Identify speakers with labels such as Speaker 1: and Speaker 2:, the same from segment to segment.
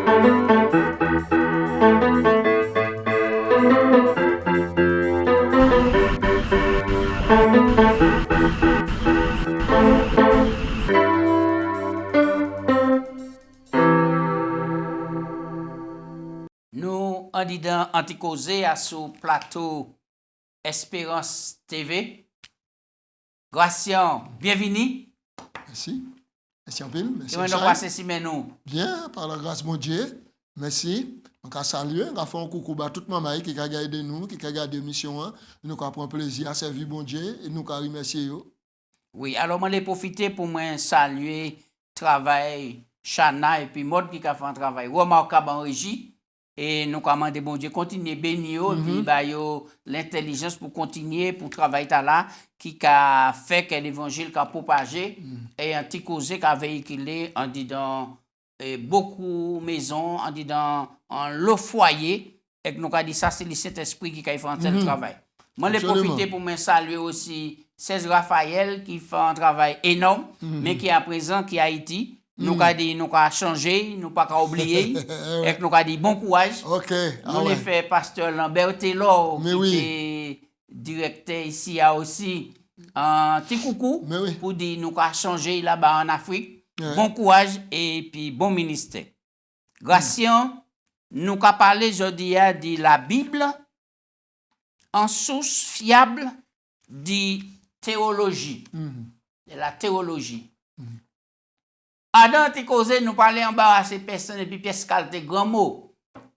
Speaker 1: Nous, en disant anti-causé à ce plateau Espérance TV. Gratien, bienvenue.
Speaker 2: Merci. Merci un peu. Merci.
Speaker 1: Comment nous passons si nous?
Speaker 2: Bien, par la grâce de mon Dieu. Merci. On a salué, on a fait un coucou à toute maman qui a regardé nous, qui a regardé l'émission. Nous avons pris plaisir à servir bon Dieu et nous avons remercié.
Speaker 1: Oui, alors je vais profiter pour moi saluer le travail Chana et puis Maud qui a fait un travail remarquable en régie. Et nous commandons, bon Dieu, continuer bénir, puis l'intelligence pour continuer, pour travailler là, qui a fait que l'évangile a propagé, et un petit causé qui a véhiculé en disant beaucoup de maisons, en disant le foyer, et que nous avons dit ça, c'est le Saint-Esprit qui a fait un tel travail. Moi, je profiter pour me saluer aussi César Raphaël, qui fait un travail énorme, mais qui est à présent, qui est à Haïti. Nous avons dit, nous avons changé, nous n'avons pas oublié. Et nous avons dit bon courage.
Speaker 2: Ok.
Speaker 1: Nous avons fait pasteur Lambert Taylor, qui est directeur ici aussi. Un petit coucou pour dire nous avons changé là-bas en Afrique. Bon courage et puis bon ministère. Gratien, nous avons parlé aujourd'hui de la Bible en source fiable de théologie. De la théologie. Adam te causé, nous parlons embarrasser personne et puis Pascal te grand mot.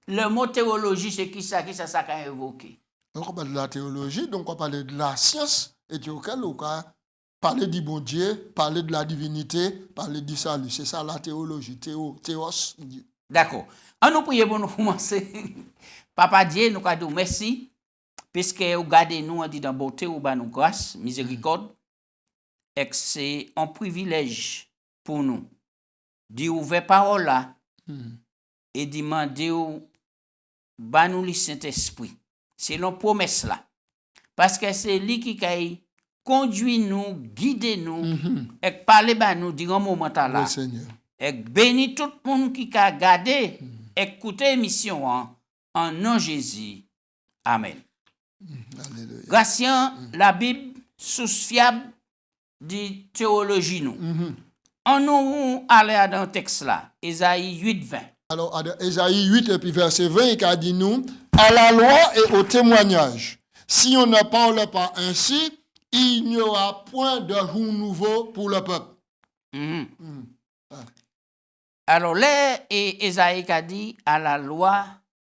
Speaker 1: Le mot théologie, c'est qui ça qu'a évoqué?
Speaker 2: Donc on parle de la théologie, donc on parle de la science, et auquel on va parler du bon Dieu, parler de la divinité, parler du salut. C'est ça la théologie, théos.
Speaker 1: D'accord. On nous prie pour nous commencer. Papa Dieu, nous avons dit merci, puisque vous gardez nous, on dit dans beauté, ou nous grâce, miséricorde, et que c'est un privilège pour nous. D'y ouvrir parole là et demander au nous le Saint-Esprit. C'est la promesse là. Parce que c'est lui qui conduit nous, guide nous, et parler à nous durant ce moment là. Et bénit tout le monde qui a gardé, écouté l'émission en nom de Jésus. Amen. Gratien, la Bible, source fiable de théologie nous. On nous allait dans le texte là, Ésaïe 8, 20.
Speaker 2: Alors, Ésaïe 8 et puis verset 20, il a dit nous, à la loi et au témoignage. Si on ne parle pas ainsi, il n'y aura point de jour nouveau pour le peuple.
Speaker 1: Alors, là, Ésaïe a dit à la loi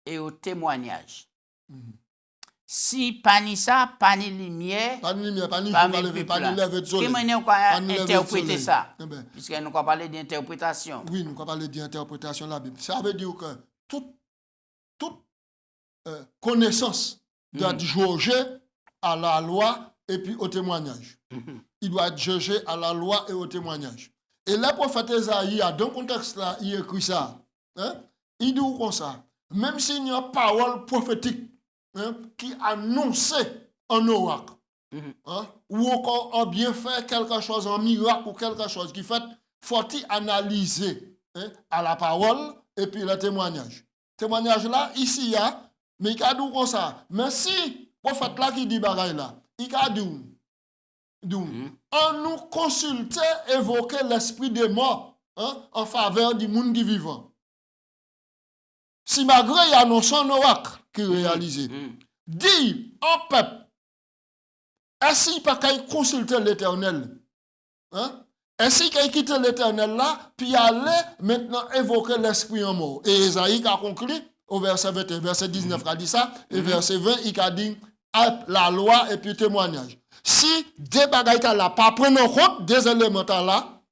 Speaker 1: et au témoignage. Si pas ni ça, pas ni lumière,
Speaker 2: pas ni lumière, pas ni
Speaker 1: lever de soleil. Comment nous interpréter ça? Puisque nous avons parlé d'interprétation.
Speaker 2: Oui, nous avons parlé d'interprétation de la Bible. Ça veut dire que toute connaissance doit être jaugée à la loi et puis au témoignage. Il doit être jugé à la loi et au témoignage. Et le prophète Ésaïe, dans le contexte là, il écrit ça. Il dit comme ça. Même s'il y a une parole prophétique, qui annonçait un oracle, ou encore a bien fait quelque chose, un miracle ou quelque chose qui fait, faut-il analyser à la parole et puis le témoignage. Témoignage là, ici, il y a, mais il a dit comme ça. Mais si, le prophète là qui dit bagaille là, il a dit, on nous consultait, évoquer l'esprit des morts en faveur du monde vivant. Si malgré il annonce un oracle qui est réalisé, dit au peuple, est-ce qu'il pas qu'à consulter l'Éternel? Est-ce qu'il a quitté l'Éternel là, puis aller maintenant évoquer l'esprit en mort? Et Esaïe a conclu au verset 21, verset 19 il a dit ça, et verset 20 il a dit la loi et puis témoignage. Si des bagailles là pas prendre en compte des éléments là,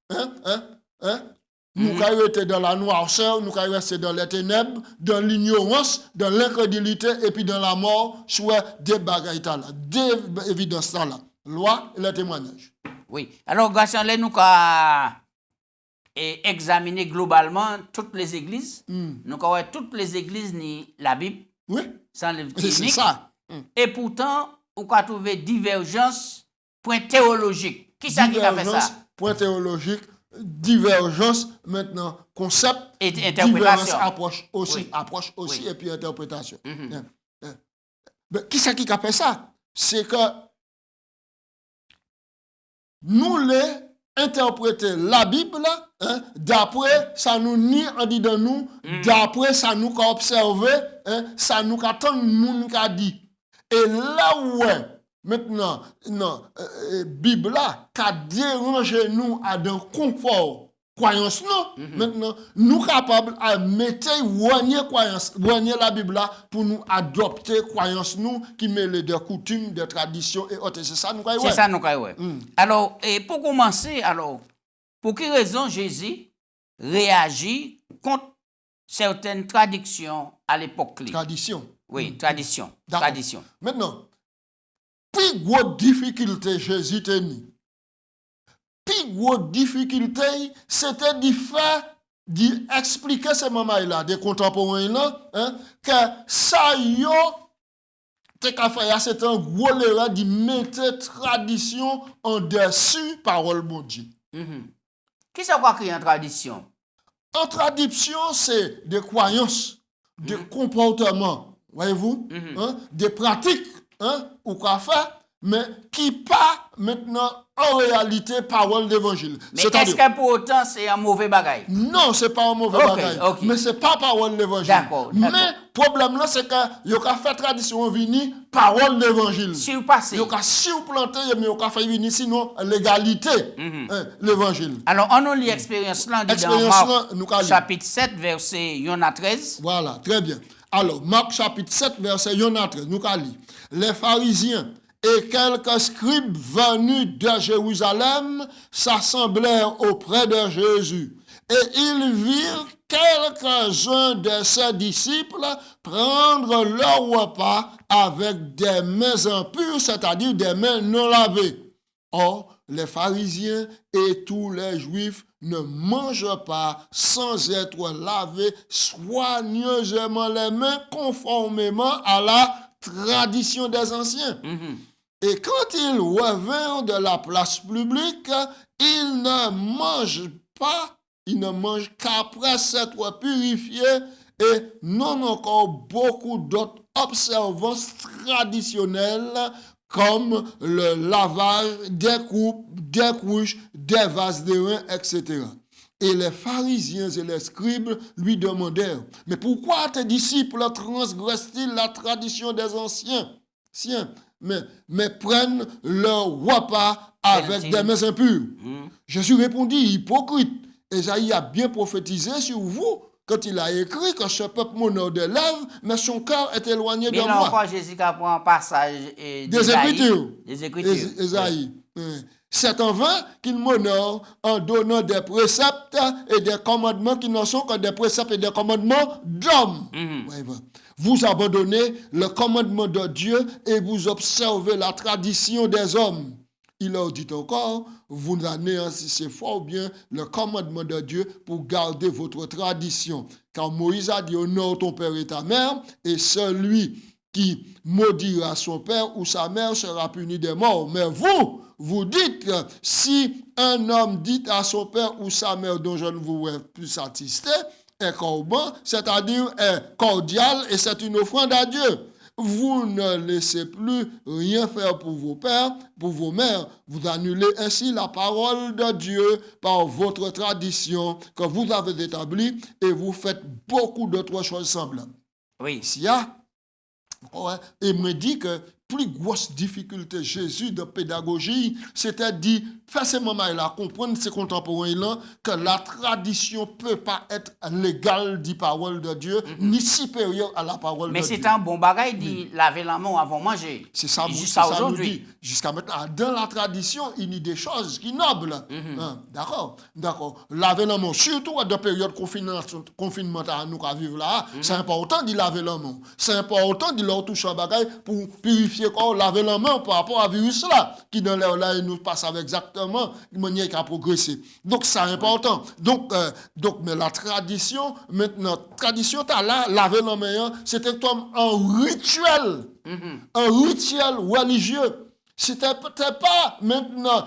Speaker 2: nous allons rester dans la noirceur, nous allons rester dans les ténèbres, dans l'ignorance, dans l'incrédulité et puis dans la mort, soit des bagailles là, des évidences là, loi et le témoignage.
Speaker 1: Oui. Alors, grâce à nous avons examiné globalement toutes les églises. Nous avons toutes les églises ni la Bible.
Speaker 2: Oui.
Speaker 1: Sans le
Speaker 2: c'est ça.
Speaker 1: Et pourtant, on a trouvé divergence, point théologique. Qui ça qui a fait ça?
Speaker 2: Point théologique. divergence maintenant, concept,
Speaker 1: Et
Speaker 2: divergence,
Speaker 1: interprétation.
Speaker 2: approche aussi,
Speaker 1: Oui.
Speaker 2: et puis interprétation. Mais qui c'est qui a fait ça? C'est que nous les interpréter la Bible d'après ça nous ni en dit dans nous, d'après ça nous qu'a observé, ça nous qu'a tant monde qu'a dit. Et là où maintenant Bible là qu'a dérangé nous à d'un confort croyance non, maintenant nous capables à mettre croyance la Bible là pour nous adopter croyance nous qui mêle des coutumes, des traditions et autres. C'est ça nous
Speaker 1: C'est ça nous ouais. Alors, et pour commencer, alors, pour quelle raison Jésus réagit contre certaines traditions à l'époque clé?
Speaker 2: Tradition.
Speaker 1: Oui, tradition.
Speaker 2: D'accord.
Speaker 1: Tradition.
Speaker 2: Maintenant, plus grosse difficulté Jésus tenait. Plus grosse difficulté, c'était de faire, d'expliquer ces moments-là, des contemporains là, que ça yo, c'est un gros erreur de mettre tradition en dessus parole bon Dieu.
Speaker 1: Qui ça quoi créer en tradition?
Speaker 2: En tradition, c'est des croyances, des comportements, voyez-vous, des pratiques, ou quoi faire, mais qui pas maintenant en réalité parole d'évangile.
Speaker 1: Mais est-ce que pour autant c'est un mauvais bagage?
Speaker 2: Non, c'est pas un mauvais bagage. Mais c'est pas parole d'évangile.
Speaker 1: D'accord.
Speaker 2: Mais problème là, c'est que yo ka fait tradition vini parole d'évangile.
Speaker 1: Surpassé.
Speaker 2: Yo ka surplanté, mais yo ka fait venir sinon l'égalité l'évangile.
Speaker 1: Alors on a l'expérience là dans Marc chapitre 7 verset 1 à 13.
Speaker 2: Voilà, très bien. Alors Marc chapitre 7 verset 1 à 13, nous ka lire. Les pharisiens et quelques scribes venus de Jérusalem s'assemblèrent auprès de Jésus. Et ils virent quelques-uns de ses disciples prendre leur repas avec des mains impures, c'est-à-dire des mains non lavées. Or, les pharisiens et tous les juifs ne mangent pas sans être lavés soigneusement les mains conformément à la tradition des anciens. Et quand ils revinrent de la place publique, ils ne mangent qu'après s'être purifiés et non encore beaucoup d'autres observances traditionnelles comme le lavage des coupes, des couches, des vases de vin, etc. Et les pharisiens et les scribes lui demandèrent, mais pourquoi tes disciples transgressent-ils la tradition des anciens? Mais prennent leur repas avec des mains impures. Jésus répondit, hypocrite, Ésaïe a bien prophétisé sur vous quand il a écrit que ce peuple m'honore des lèvres, mais son cœur est éloigné de moi.
Speaker 1: Mais là encore, Jésus a pris un passage
Speaker 2: des Écritures.
Speaker 1: Ésaïe.
Speaker 2: C'est en vain qu'il m'honore en donnant des préceptes et des commandements qui ne sont que des préceptes et des commandements d'hommes. Vous abandonnez le commandement de Dieu et vous observez la tradition des hommes. Il leur dit encore, vous anéantissez fort bien le commandement de Dieu pour garder votre tradition. Car Moïse a dit, honore ton père et ta mère, et celui qui maudira son père ou sa mère sera puni de mort. Mais vous dites que si un homme dit à son père ou sa mère dont je ne voudrais plus satisfait, est corban, c'est-à-dire est cordial et c'est une offrande à Dieu. Vous ne laissez plus rien faire pour vos pères, pour vos mères. Vous annulez ainsi la parole de Dieu par votre tradition que vous avez établie et vous faites beaucoup d'autres choses semblables.
Speaker 1: Oui.
Speaker 2: Et me dit que plus grosse difficulté Jésus de pédagogie, c'était dit, faire ces moments-là, comprendre ces contemporains-là, que la tradition peut pas être légale des paroles de Dieu, ni supérieure à la parole de Dieu.
Speaker 1: Mais c'est un bon bagage de laver la main avant de manger.
Speaker 2: C'est ça,
Speaker 1: jusqu'à aujourd'hui.
Speaker 2: Jusqu'à maintenant, dans la tradition, il y a des choses qui nobles. D'accord. Laver la main, surtout à des périodes confinement à nous qui vivons là, c'est important de laver la main. C'est important de leur toucher un bagage pour purifier corps, laver la main par rapport à virus là, qui dans l'air là, nous passe avec exactement de manière qui a progressé. Donc, c'est important. Donc, mais la tradition, maintenant, tradition, t'as là, laver la main, c'était comme un rituel religieux. C'était peut-être pas maintenant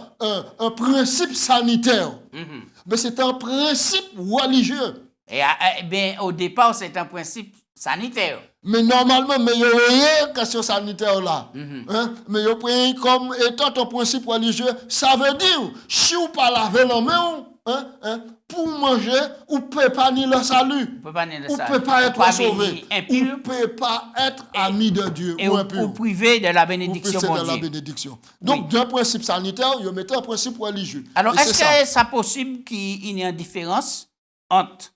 Speaker 2: un principe sanitaire, mais c'est un principe religieux.
Speaker 1: Et bien, au départ, c'est un principe sanitaire.
Speaker 2: Mais normalement, mais il y a rien question sanitaire là. Hein? Mais il y a comme étant un principe religieux, ça veut dire, si vous pas laver la main, pour manger, ou ne peut pas ni le salut.
Speaker 1: Ou ne
Speaker 2: peut pas être sauvé. Ou
Speaker 1: impur.
Speaker 2: ne peut pas être ami de Dieu.
Speaker 1: Et
Speaker 2: ou impur.
Speaker 1: Ou privé de la bénédiction
Speaker 2: de
Speaker 1: bon
Speaker 2: la
Speaker 1: Dieu.
Speaker 2: bénédiction. Donc, d'un principe sanitaire, il met un principe religieux.
Speaker 1: Alors,
Speaker 2: et
Speaker 1: est-ce que c'est possible qu'il y ait une différence entre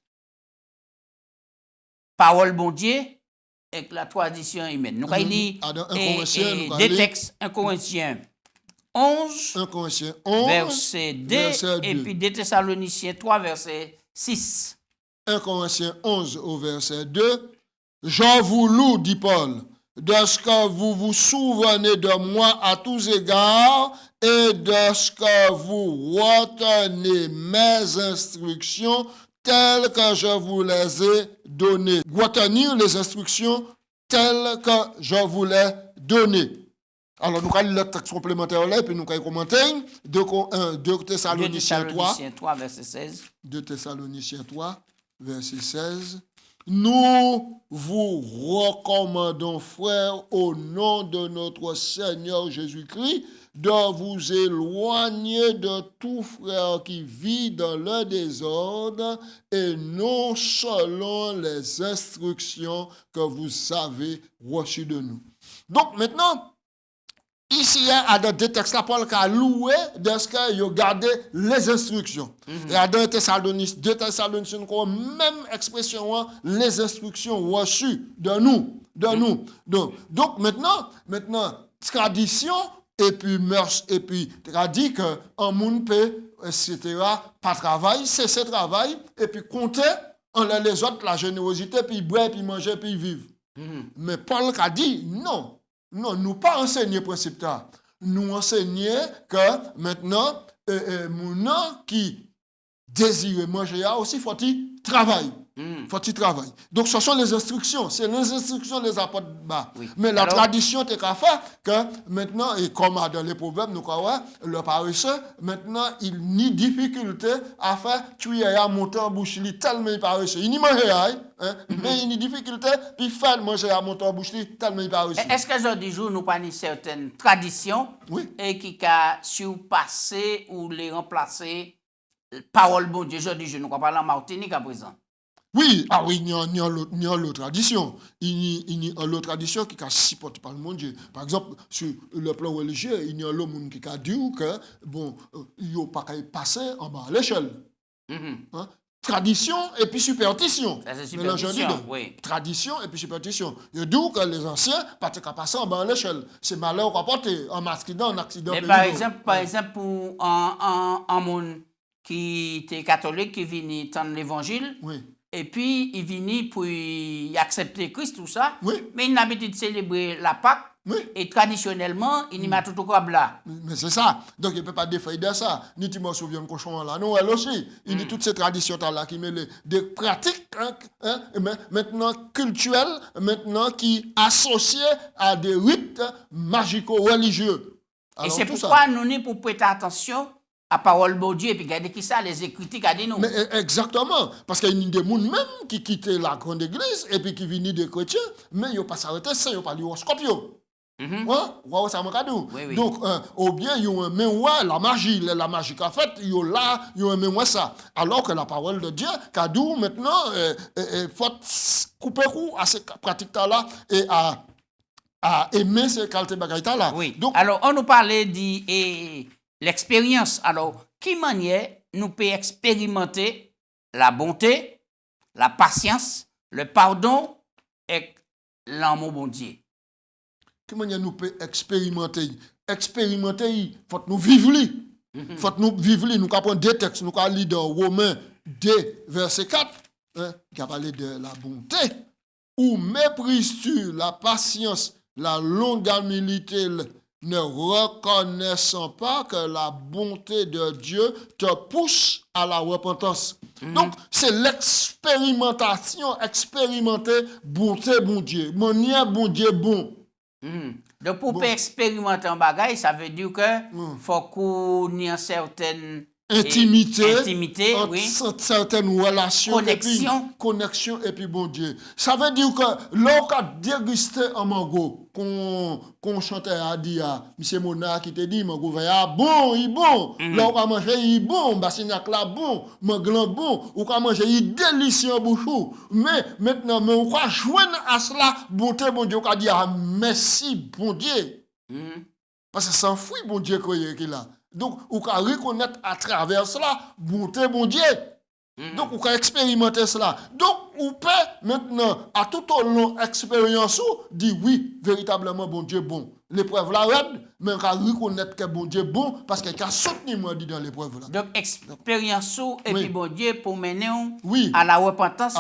Speaker 1: parole bon Dieu et la tradition humaine? Nous avons dit des textes, 1 Corinthiens 11,
Speaker 2: 1 Corinthiens 11
Speaker 1: verset 2, et puis 2 Thessaloniciens 3, verset 6.
Speaker 2: 1 Corinthiens 11 au verset 2. Je vous loue, dit Paul, de ce que vous vous souvenez de moi à tous égards et de ce que vous retenez mes instructions telles que je vous les ai données. Retenir les instructions telles que je vous les ai données. Alors, nous allons lire le texte complémentaire là, et puis nous allons commenter 2 Thessaloniciens 3,
Speaker 1: verset 16.
Speaker 2: 2 Thessaloniciens 3, verset 16. Nous vous recommandons, frères, au nom de notre Seigneur Jésus-Christ, de vous éloigner de tout frère qui vit dans le désordre et non selon les instructions que vous avez reçues de nous. Donc maintenant, ici, il y a dans deux textes, Paul a loué de ce qu'il a gardé les instructions. Et dans 2 Thessaloniciens, même expression, les instructions reçues de nous. Donc maintenant, tradition, et puis mœurs, et puis tradit qu'un monde peut, etc., pas travail, cesser travail, et puis compter en les autres la générosité, puis boire, puis manger, puis vivre. Mais Paul a dit non. Non, nous pas enseigner principe là. Nous enseigner que maintenant, mon qui désire manger aussi faut-il travailler. Faut-il travailler. Donc ce sont les instructions. C'est les instructions les apports bas. Oui. Mais la tradition est qu'à faire que maintenant, et comme dans les problèmes, nous croyons, le paresseux, maintenant, il n'y difficulté à faire tuer à monter en bouche tellement il paresseux. Il n'y mange mais il n'y difficulté, puis faire manger à monter en bouche tellement il paresseux.
Speaker 1: Est-ce que aujourd'hui, nous avons une certaine tradition et qui a surpassé ou les remplacer parole bon Dieu? Aujourd'hui, je ne crois pas en Martinique à présent.
Speaker 2: Oui, il y a l'autre tradition. Il y a l'autre tradition qui a supporté par le monde Dieu. Par exemple, sur le plan religieux, il y a l'homme qui a dit que, bon, il n'y a pas qu'à passer en bas à l'échelle. Tradition et puis superstition.
Speaker 1: Ça, c'est superstition, oui.
Speaker 2: Tradition et puis superstition. Il dit que les anciens, pas qu'à passer en bas à l'échelle. C'est malheur qu'on porte en accident.
Speaker 1: Mais par exemple, pour un monde qui était catholique, qui vient entendre l'évangile, et puis il vient pour accepter Christ, tout ça, mais il n'a pas de célébrer la Pâque, et traditionnellement, il n'y a tout au câble là.
Speaker 2: Mais c'est ça. Donc il ne peut pas défaire de ça. Ni tu me souviens de cochon là. Non, elle aussi. Il y a toutes ces traditions là qui mêlent des pratiques maintenant culturelles, maintenant qui associées à des rites magico-religieux.
Speaker 1: Et c'est pourquoi nous n'y pour prêter attention à parole de Dieu et puis regardez qui ça, les écritures qu'a dit nous.
Speaker 2: Mais exactement. Parce qu'il y a des gens même qui quittent la grande église et puis qui viennent des chrétiens, mais ils ne pas s'arrêter ça, ils ne pas l'horoscope. Ça m'a dit. Donc, ou bien, il y a un mémoire, la magie qu'a fait, il y a un mémoire ça. Alors que la parole de Dieu, qu'a dit maintenant, il faut couper coup à ces pratiques-là et à aimer ces qualités bagailles-là.
Speaker 1: Oui. Donc, alors, on nous parlait de l'expérience. Alors, qui manière nous peut expérimenter la bonté, la patience, le pardon et l'amour bon Dieu?
Speaker 2: Qui manière nous peut expérimenter? Expérimenter, il faut nous vivre. Il faut nous vivre. Nous avons deux textes. Nous avons lu dans Romains 2, verset 4, qui a parlé de la bonté. Où méprises-tu la patience, la longanimité, ne reconnaissant pas que la bonté de Dieu te pousse à la repentance. Donc, c'est l'expérimentation, expérimenter bonté, bon Dieu. Manière, bon Dieu, bon.
Speaker 1: Donc, pour expérimenter un bagage, ça veut dire que faut qu'on ait une certaine
Speaker 2: intimité
Speaker 1: oui.
Speaker 2: certaines relations, connexion et puis bon Dieu. Ça veut dire que lorsqu'on dégusté un mango, qu'on chantait à dire, monsieur Mona qui te dit, mango vert bon, il bon, lorsqu'on manger, il bon, bassinac là bon, manglan bon, ou qu'on manger, il délicieux bouchou. Mais maintenant, mais on va joindre à cela, bonté, bon Dieu, qu'on dit, merci, bon Dieu. Parce que sans fouille, bon Dieu, qu'il a. Donc, on peut reconnaître à travers cela, bonté, bon Dieu. Donc, on peut expérimenter cela. Donc, on peut maintenant, à tout au long de l'expérience, dire oui, véritablement, bon Dieu, bon. L'épreuve là, mais on peut reconnaître que bon Dieu, bon, parce qu'il a soutenu moi dans l'épreuve là.
Speaker 1: Donc, expérience et puis bon Dieu pour mener
Speaker 2: oui.
Speaker 1: à la repentance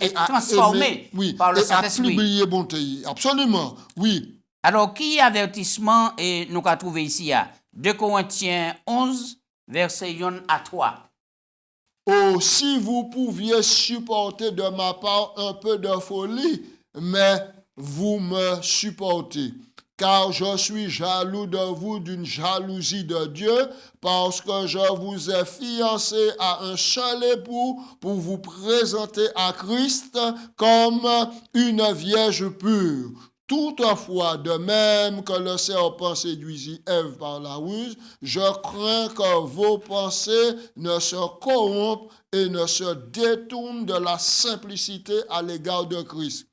Speaker 2: et à
Speaker 1: transformer par le Saint-Esprit.
Speaker 2: Et à publier bonté. Absolument, oui.
Speaker 1: Alors, qui avertissement et nous avons trouvé ici? 2 Corinthiens 11, verset 1 à 3.
Speaker 2: Oh, si vous pouviez supporter de ma part un peu de folie, mais vous me supportez. Car je suis jaloux de vous d'une jalousie de Dieu, parce que je vous ai fiancé à un seul époux pour vous présenter à Christ comme une vierge pure. Toutefois, de même que le serpent séduisit Ève par la ruse, je crains que vos pensées ne se corrompent et ne se détournent de la simplicité à l'égard de Christ.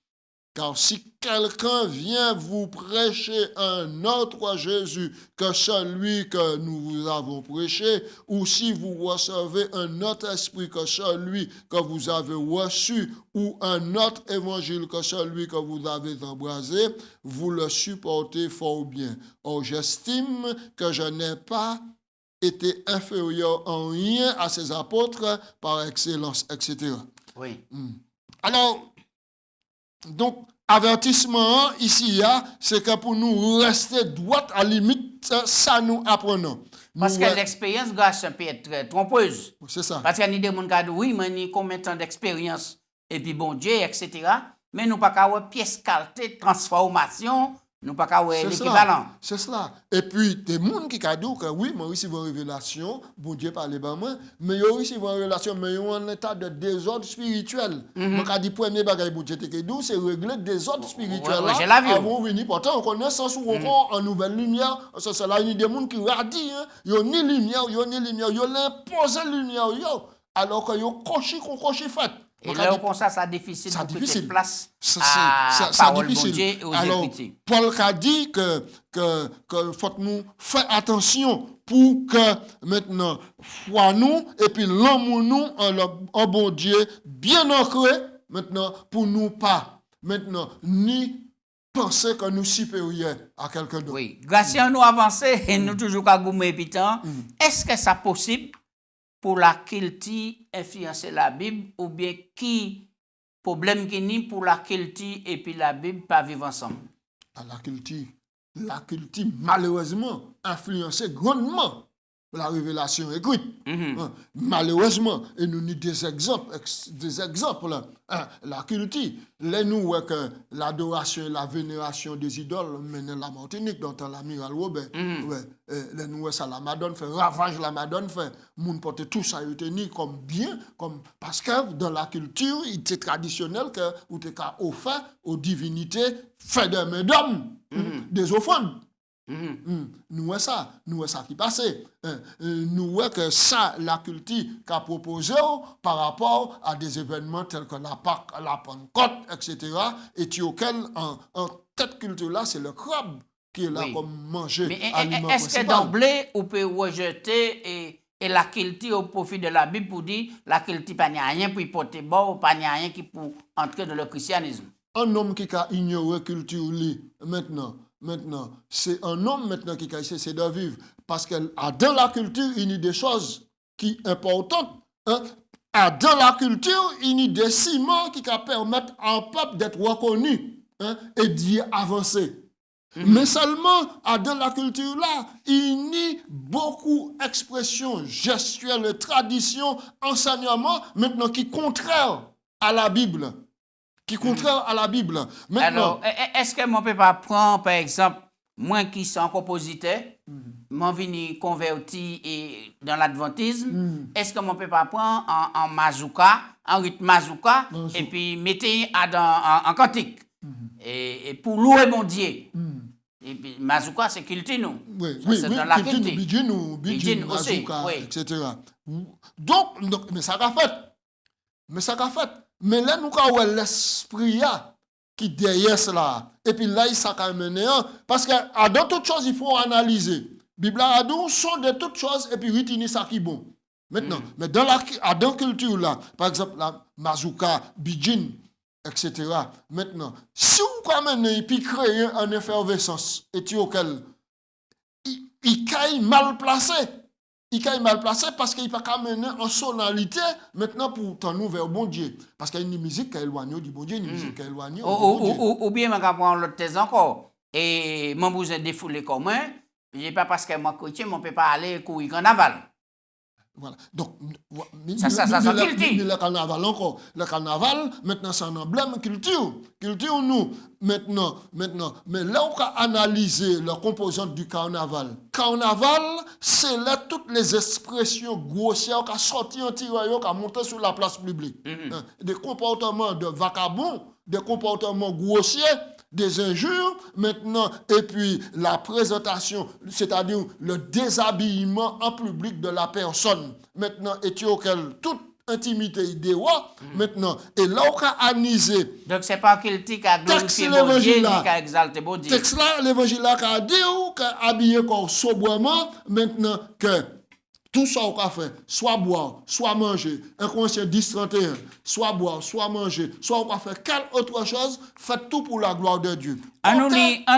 Speaker 2: Car si quelqu'un vient vous prêcher un autre Jésus que celui que nous vous avons prêché, ou si vous recevez un autre esprit que celui que vous avez reçu, ou un autre évangile que celui que vous avez embrasé, vous le supportez fort bien. Or, j'estime que je n'ai pas été inférieur en rien à ces apôtres par excellence, etc.
Speaker 1: Oui.
Speaker 2: Alors, donc, avertissement ici, c'est que pour nous rester droit à la limite, ça nous apprenons.
Speaker 1: Parce que l'expérience, grâce peut être très trompeuse.
Speaker 2: C'est ça.
Speaker 1: Parce qu'il y a des gens qui disent, oui, mais nous combien de temps d'expérience, et puis bon Dieu, etc. Mais nous pas qu'à avoir pièce qualité, transformation, nous pas qu'à avoir l'équivalent.
Speaker 2: C'est cela. Et puis, des gens qui disent que oui, moi aussi, une révélation, bon Dieu parle par moi, mais il aussi une révélation, mais il y a un état de désordre spirituel. Donc, à dit premier bagage, bon Dieu, c'est régler désordre spirituel.
Speaker 1: Oui, j'ai la vie.
Speaker 2: Avant de venir, pourtant, on connaît sans ou en nouvelle lumière. C'est là, il y a des gens qui radient, il y a ni lumière, il y a ni lumière, il y a l'imposé lumière, alors qu'il y a coché fait.
Speaker 1: Et là, comme ça difficile
Speaker 2: de
Speaker 1: prêter place
Speaker 2: à
Speaker 1: parole bon Dieu et aux
Speaker 2: alors,
Speaker 1: écritures.
Speaker 2: Paul a dit que faut nous faire attention pour que maintenant, foi nous et puis l'amour nous en bon Dieu bien ancré maintenant pour nous pas maintenant ni penser que nous supérieurs à quelqu'un d'autre.
Speaker 1: Oui, grâce à nous avancer et nous toujours qu'à goumer pitant, est-ce que ça possible pour laquelle tu influencer la Bible ou bien qui problème qui ni pour laquelle tu et puis la Bible pas vivre ensemble?
Speaker 2: La culture malheureusement influencé grandement la révélation écrite. Malheureusement, et nous avons des exemples. La culture, là nous voyons que l'adoration et la vénération des idoles mènent la Martinique, dans l'amiral Robert. Là nous voyons ça, la Madone fait ravage, la Madone fait, moun porte tout ça, il tenir comme bien, parce que dans la culture, il était traditionnel que vous êtes offert aux divinités fait de main d'homme, des offrandes. Nous voyons ça qui passe. Nous voyons que ça, la culture qu'a proposé par rapport à des événements tels que la Pâque, la Pentecôte, etc. Et auquel, en tête culture-là, c'est le crabe qui est là comme manger.
Speaker 1: Mais est-ce que d'emblée, on peut rejeter et la culture au profit de la Bible pour dire la culture pas rien pour y porter bon, pas rien qui pour entrer dans le christianisme?
Speaker 2: Un homme qui a ignoré la culture maintenant, c'est un homme maintenant qui a essayé de vivre. Parce que dans la culture, il y a des choses qui sont importantes. Dans la culture, il y a des ciments qui permettent à un peuple d'être reconnu et d'y avancer. Mais seulement, dans la culture-là, il y a beaucoup d'expressions gestuelles, traditions, enseignements, maintenant qui sont contraires à la Bible. qui est contraire à la Bible. Maintenant,
Speaker 1: alors, est-ce que mon peut pas prendre, par exemple, moi qui suis un compositeur, m'en venu converti dans l'adventisme, est-ce que mon peut pas prendre en mazouka, en rythme mazouka, et puis mettre en cantique, et pour louer mon Dieu. Et puis, mazouka, c'est culture, nous.
Speaker 2: Oui,
Speaker 1: c'est dans la culture.
Speaker 2: Bidjin, mazouka, etc. Donc, mais ça qu'a fait. Mais là, nous avons l'esprit qui derrière cela. Et puis là, il s'est mené. Parce que dans toutes choses, il faut analyser. Bible a dit, sont de toutes choses, et puis retenir ça qui est bon. Maintenant, mais dans la culture, là, par exemple, la mazouka, bidjin, etc. Maintenant, si vous amenez et puis créer une effervescence, et tu auquel il est mal placé. Il est mal placé parce qu'il ne peut pas mener en sonalité maintenant pour t'en vers bon Dieu. Parce qu'il y a une musique qui est éloignée du bon Dieu, une musique qui est éloignée du bon Dieu.
Speaker 1: Ou bien, je vais prendre l'autre thèse encore. Et mon besoin défoulé comme moi, je ne pas parce que moi, chrétien, je ne peux pas aller courir carnaval.
Speaker 2: Voilà. Donc,
Speaker 1: le
Speaker 2: carnaval encore. Le carnaval, maintenant, c'est un emblème culture. Culture, nous, maintenant. Mais là, on va analyser la composante du carnaval. Carnaval, c'est là toutes les expressions grossières qui sont sorties en tirailleur, qui sont montées sur la place publique. Des comportements de vagabonds, des comportements grossiers, des injures, maintenant, et puis la présentation, c'est-à-dire le déshabillement en public de la personne, maintenant, et auquel toute intimité idée, maintenant, et là, on a analysé.
Speaker 1: Donc, c'est pas qu'il qui a glorifié bon Dieu, qui a exalté bon Dieu.
Speaker 2: Texte là, l'évangile là, qui a dit, qui a habillé comme sobrement, maintenant, que tout ça qu'on a fait, soit boire, soit manger, inconscient 10-31, soit boire, soit manger, soit on a fait quelle autre chose, faites tout pour la gloire de Dieu.
Speaker 1: On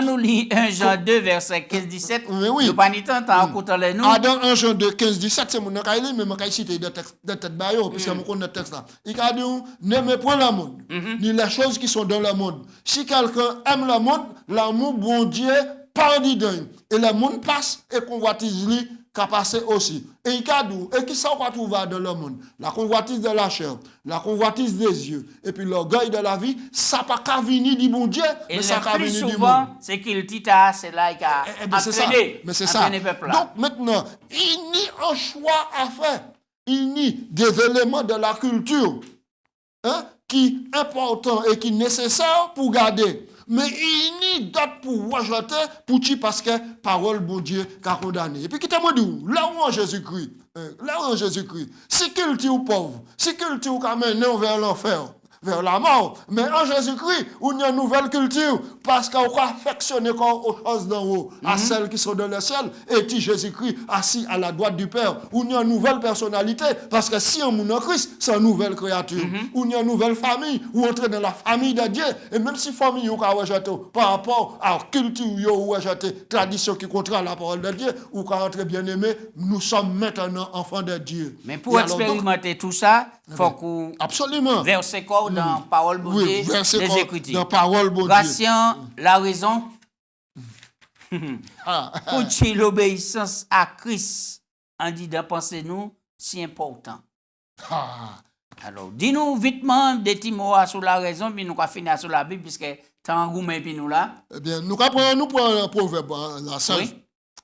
Speaker 1: nous lit 1 Jean 2, verset 15-17.
Speaker 2: Oui.
Speaker 1: Nous pas ni temps en écoutant les nous.
Speaker 2: Dans 1 Jean 2, 15-17, c'est mon cas, mais je vais citer des textes de tête baillot, puisque je connais le texte là. Il a dit, n'aimez point le monde, ni les choses qui sont dans le monde. Si quelqu'un aime le monde, l'amour, bon Dieu, pardonne d'un. Et le monde passe et convoitise lui, qu'a passé aussi. Et il a dit, et qui ça qu'on trouve dans le monde? La convoitise de la chair, la convoitise des yeux, et puis l'orgueil de la vie, ça n'a pas venir du bon Dieu, mais ça n'a venir du monde.
Speaker 1: C'est qu'il dit, c'est là qu'il a entraîné.
Speaker 2: Mais c'est ça. Donc maintenant, il n'y a un choix à faire. Il n'y a des éléments de la culture qui sont importants et qui sont nécessaires pour garder. Mais il n'y a d'autres pour rejeter, pour tuer parce que parole bon Dieu qu'a condamné. Et puis, quittez-moi d'où? Là où en Jésus-Christ, si culture pauvre, si culture qu'a mené vers l'enfer, vers la mort, mais en Jésus-Christ, on y a une nouvelle culture, parce qu'on va affectionner aux choses d'en haut, à celles qui sont dans le ciel, et qui Jésus-Christ assis à la droite du Père, on y a une nouvelle personnalité, parce que si on est en Christ, c'est une nouvelle créature. On y a une nouvelle famille, ou entrer dans la famille de Dieu, et même si famille ou rejeté par rapport à la culture ou rejeté tradition qui contraire la parole de Dieu, ou quand entrer bien aimé, nous sommes maintenant enfants de Dieu.
Speaker 1: Mais pour expérimenter tout ça, il faut qu'on verse corps dans parole bon Dieu, les Écritures.
Speaker 2: Dans parole bon Dieu.
Speaker 1: Gratien, la raison. Pour l'obéissance à Christ, en dit de penser nous, si important. Alors, dis-nous vitement des petits mots sur la raison, puis nous allons finir sur la Bible, puisque tu as un goût, puis nous là.
Speaker 2: Eh bien, nous prenons un proverbe, la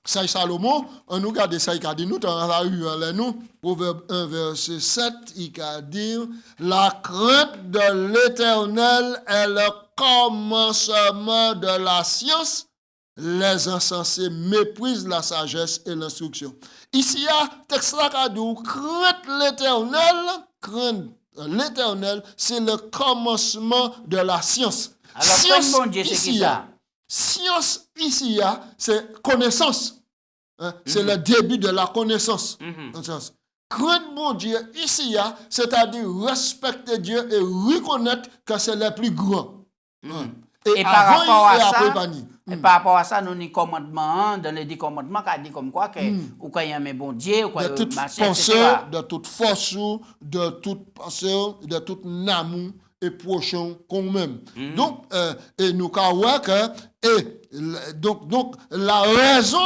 Speaker 2: Saint Salomon, on nous regarde ça, il a dit, nous, dans la rue, nous, Proverbe 1, verset 7, il a dit, la crainte de l'Éternel est le commencement de la science, les insensés méprisent la sagesse et l'instruction. Ici, il y a un texte là qui a dit, crainte l'Éternel, c'est le commencement de la science.
Speaker 1: Alors, science, bon Dieu, c'est qui ça?
Speaker 2: Science, ici, c'est connaissance. C'est le début de la connaissance. Craindre mon Dieu, ici, c'est-à-dire respecter Dieu et reconnaître que c'est le plus grand.
Speaker 1: Et par rapport à ça, nous avons commandement, dans les 10 commandements, qui a dit comme quoi, que ou quand il y a un bon Dieu, ou quand il y a
Speaker 2: de toute force, de toute pensée, de tout amour et prochain qu'on même. Donc, et nous avons que, donc, la raison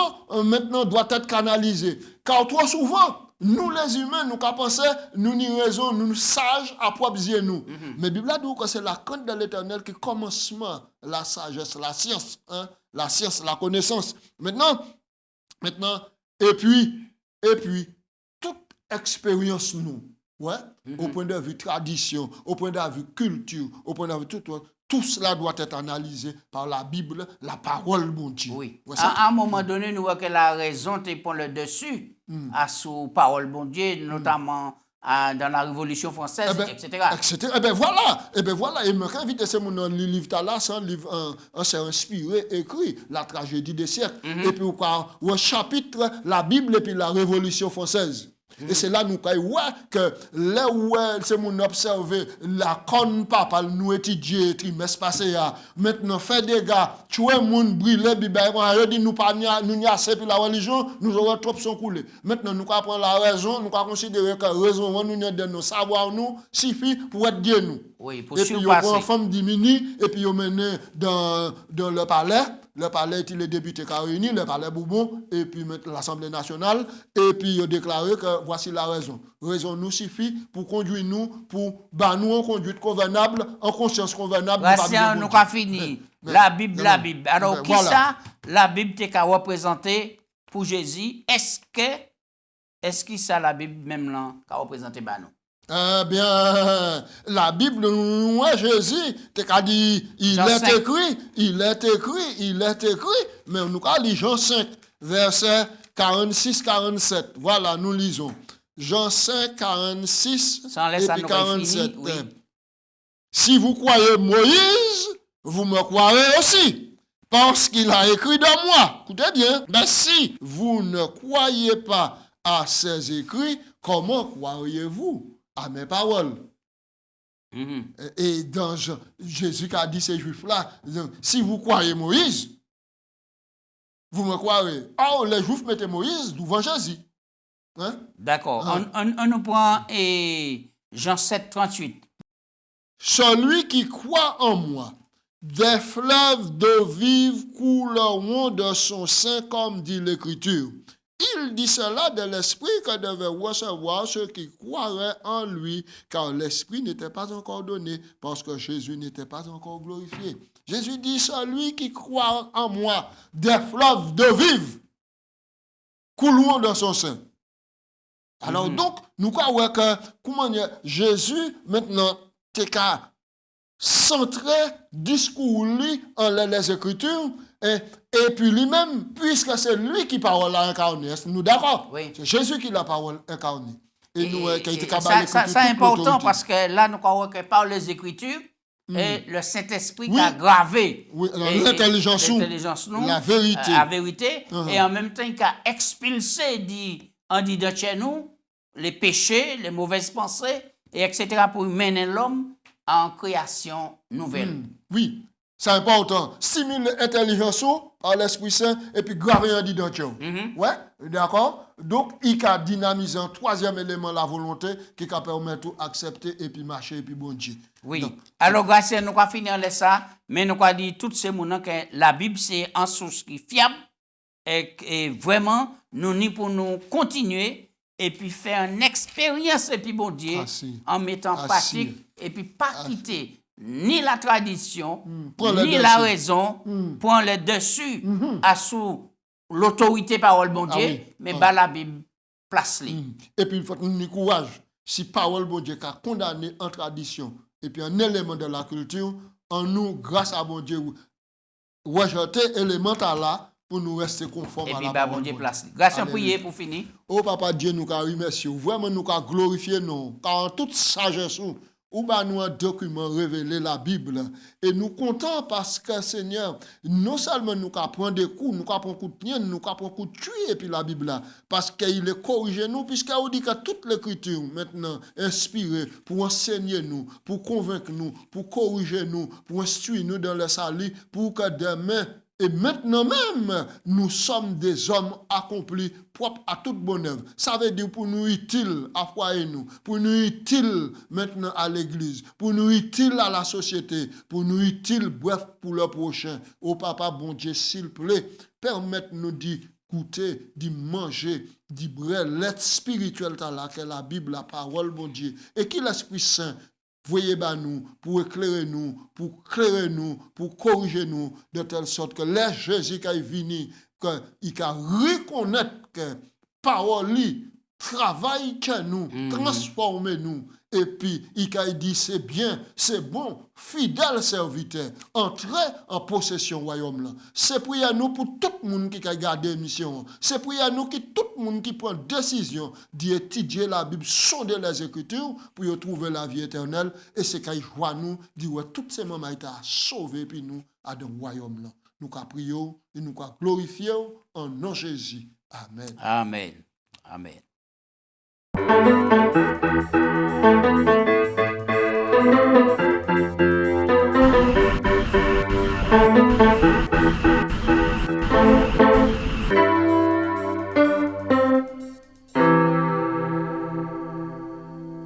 Speaker 2: maintenant doit être canalisée. Car trop souvent, nous les humains, nous qu'à penser, nous ni raison, nous sages à propre yeux nous. Mais Bible a dit que c'est la crainte de l'Éternel qui commencement la sagesse, la science, hein, la science, la connaissance. Maintenant, et puis, toute expérience nous, ouais, au point de vue tradition, au point de vue culture, au point de vue tout cela doit être analysé par la Bible, la parole de mon Dieu.
Speaker 1: Oui.
Speaker 2: Ouais,
Speaker 1: À un moment donné, nous voyons que la raison te prend le dessus à sous parole bon Dieu, notamment dans la Révolution française, etc.
Speaker 2: Et bien voilà. Et me invite c'est mon livre là, c'est un livre, c'est inspiré, écrit, la tragédie des siècles. Et puis un chapitre, la Bible et puis la Révolution française. Et c'est là nous voyons que là où c'est mon observé la conne papa nous étudier trimestre passé maintenant fait des gars tuer moun brûler bibaï dit nous pas nous n'y assez pour la religion nous aurons trop son coulé maintenant nous prendre la raison nous considérer que raison nous de nos savoir nous suffit pour être Dieu nous.
Speaker 1: Oui, pour
Speaker 2: et puis on prend femme diminue et puis on mène dans le palais. Le palais il est député qui a réuni, le palais Bourbon, et puis l'Assemblée nationale, et puis il a déclaré que voici la raison. Raison nous suffit pour conduire nous, pour nous en conduite convenable, en conscience convenable.
Speaker 1: Bastien, nous avons fini. La Bible. Alors, qui voilà. Ça, la Bible t'a représenté pour Jésus? Est-ce que ça, la Bible même là, qu'a représenté nous?
Speaker 2: Eh bien, la Bible, nous, Jésus, t'as dit, il est écrit, mais nous avons lu Jean 5, verset 46-47. Voilà, nous lisons. Jean 5, 46 et puis 47. Oui. Si vous croyez Moïse, vous me croirez aussi, parce qu'il a écrit de moi. Écoutez bien, mais si vous ne croyez pas à ces écrits, comment croiriez-vous à mes paroles? Et dans Jésus qui a dit ces juifs-là, si vous croyez Moïse, vous me croirez. Oh, les juifs mettaient Moïse devant Jésus. Hein?
Speaker 1: D'accord. On nous prend Jean 7, 38.
Speaker 2: Celui qui croit en moi, des fleuves d'eau vive couleront de son sein, comme dit l'Écriture. Il dit cela de l'Esprit que devaient recevoir ceux qui croiraient en lui, car l'Esprit n'était pas encore donné, parce que Jésus n'était pas encore glorifié. Jésus dit, celui qui croit en moi, des fleuves d'eau vive couleront dans son sein. Alors donc, nous croyons que, comment dire, Jésus, maintenant, t'es qu'à centrer discours lui en les Écritures, et puis lui-même, puisque c'est lui qui parole à incarner, nous d'accord? Oui. C'est Jésus qui la parole incarnée. Et nous,
Speaker 1: c'est important parce que là, nous croyons que par les Écritures, et le Saint-Esprit qui a gravé
Speaker 2: l'intelligence, la vérité,
Speaker 1: et en même temps, qui a expulsé, en dit de chez nous, les péchés, les mauvaises pensées, et etc., pour mener l'homme en création nouvelle.
Speaker 2: Oui. C'est important. Stimule l'intelligence par l'Esprit Saint et puis graver un dimension. Ouais, d'accord? Donc, il a dynamisé un troisième élément, la volonté, qui a permis de accepter et puis marcher et puis bon Dieu.
Speaker 1: Oui. Donc, alors, grâce à nous, on va finir ça, mais nous allons dire tout ce monde que la Bible, c'est une source qui est fiable et vraiment, nous ni pour nous continuer et puis faire une expérience et puis bon Dieu en mettant en pratique et puis pas quitter ni la tradition, ni la raison, prend le dessus à sous l'autorité parole bon Dieu, mais la Bible place les.
Speaker 2: Et puis il faut nous courage. Si parole bon Dieu a condamné en tradition et puis un élément de la culture, en nous, grâce à bon Dieu, rejeter élément là pour nous rester conformes à la parole
Speaker 1: bon Dieu place. Grâce à prier pour finir.
Speaker 2: Oh papa Dieu, nous remercions. Vraiment nous glorifier nous. Car en toute sagesse, ou bien nous un document révélé la Bible. Et nous comptons parce que, Seigneur, non seulement nous prenons des coups, nous prenons coup de pied, nous prenons coup de tuer, et puis la Bible là, parce qu'il est corrigé nous, puisqu'il dit que toute l'écriture maintenant inspirée pour enseigner nous, pour convaincre nous, pour corriger nous, pour instruire nous dans le salut, pour que demain, et maintenant même, nous sommes des hommes accomplis, propres à toute bonne œuvre. Ça veut dire pour nous utiles à foyer nous, pour nous utiles maintenant à l'église, pour nous utiles à la société, pour nous utiles, bref, pour le prochain. Oh papa, bon Dieu, s'il plaît, permettez-nous de goûter, d'y manger, d'y boire l'être spirituel là, que la Bible, la parole, mon Dieu. Et qui l'Esprit Saint voyez nous, pour éclairer nous, pour clairer nous, pour corriger nous, de telle sorte que les Jésus qui est venu, qu'il a reconnaître que parole travaille que nous, transformer nous. Et puis, il a dit, c'est bien, c'est bon, fidèle serviteur, entrer en possession royaume là. C'est pour nous, pour tout le monde qui a gardé mission. C'est pour nous, tout le monde qui prend décision d'étudier la Bible, sonder les Écritures, pour trouver la vie éternelle. Et c'est qu'il joie nous, dit, ouais, toutes ces moments, il a sauvé, puis nous, à le royaume là. Nous prions et nous glorifions en nom de Jésus. Amen.
Speaker 1: Amen. Amen.